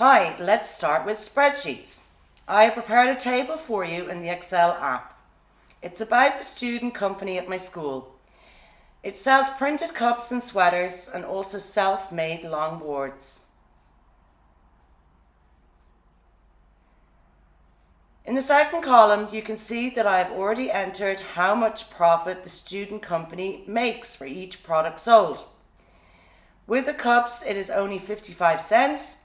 Hi, let's start with spreadsheets. I have prepared a table for you in the Excel app. It's about the student company at my school. It sells printed cups and sweaters and also self-made longboards. In the second column, you can see that I have already entered how much profit the student company makes for each product sold. With the cups, it is only 55 cents.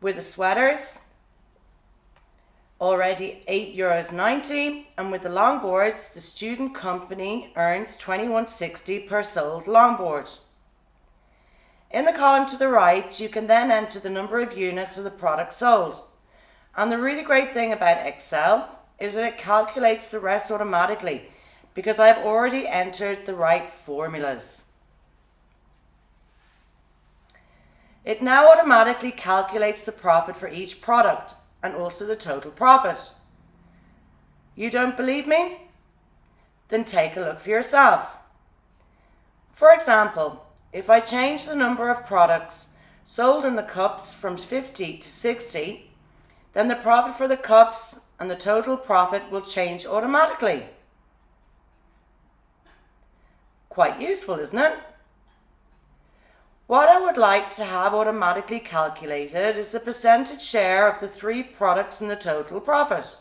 With the sweaters, already €8.90, and with the longboards, the student company earns $21.60 per sold longboard. In the column to the right, you can then enter the number of units of the product sold. And the really great thing about Excel is that it calculates the rest automatically because I've already entered the right formulas. It now automatically calculates the profit for each product and also the total profit. You don't believe me? Then take a look for yourself. For example, if I change the number of products sold in the cups from 50 to 60, then the profit for the cups and the total profit will change automatically. Quite useful, isn't it? What I would like to have automatically calculated is the percentage share of the three products in the total profit.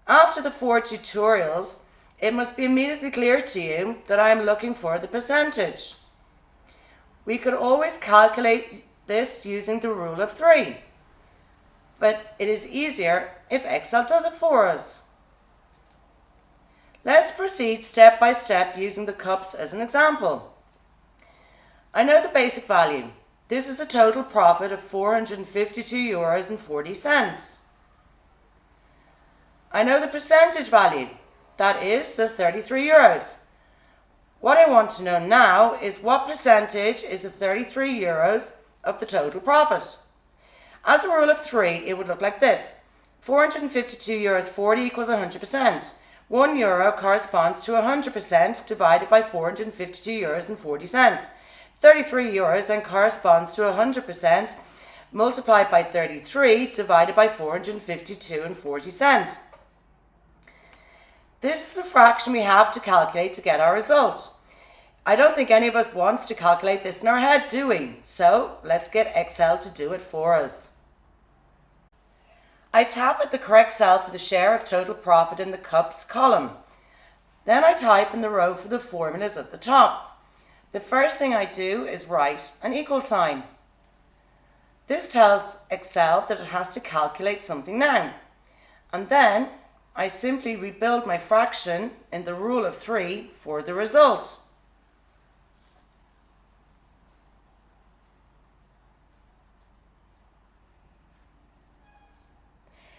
After the 4 tutorials, it must be immediately clear to you that I am looking for the percentage. We could always calculate this using the rule of 3, but it is easier if Excel does it for us. Let's proceed step by step using the cups as an example. I know the basic value. This is a total profit of €452.40. I know the percentage value. That is the €33. What I want to know now is what percentage is the €33 of the total profit. As a rule of 3, it would look like this. €452.40 equals 100%. €1 corresponds to 100% divided by €452.40. €33 then corresponds to 100% multiplied by 33 divided by 452.40. This is the fraction we have to calculate to get our result. I don't think any of us wants to calculate this in our head, do we? So let's get Excel to do it for us. I tap at the correct cell for the share of total profit in the cups column. Then I type in the row for the formulas at the top. The first thing I do is write an equal sign. This tells Excel that it has to calculate something now. And then I simply rebuild my fraction in the rule of 3 for the result.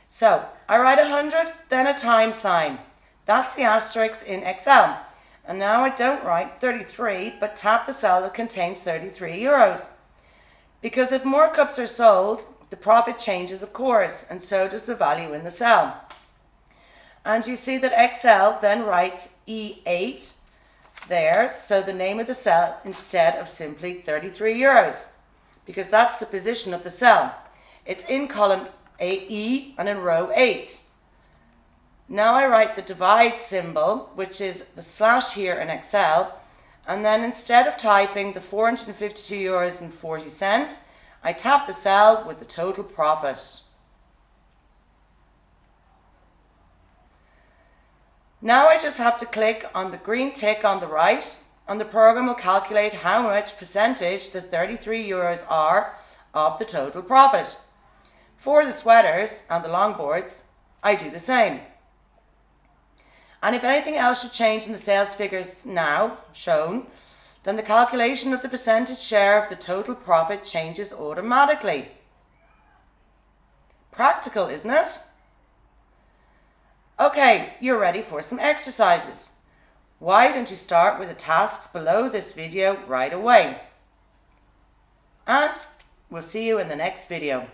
So I write 100, then a times sign. That's the asterisk in Excel. And now I don't write 33, but tap the cell that contains €33. Because if more cups are sold, the profit changes, of course, and so does the value in the cell. And you see that Excel then writes E8 there, so the name of the cell instead of simply €33, because that's the position of the cell. It's in column E and in row 8. Now I write the divide symbol, which is the slash here in Excel, and then instead of typing the €452.40, I tap the cell with the total profit. Now I just have to click on the green tick on the right, and the program will calculate how much percentage the €33 are of the total profit. For the sweaters and the longboards, I do the same. And if anything else should change in the sales figures now shown, then the calculation of the percentage share of the total profit changes automatically. Practical, isn't it? Okay, you're ready for some exercises. Why don't you start with the tasks below this video right away? And we'll see you in the next video.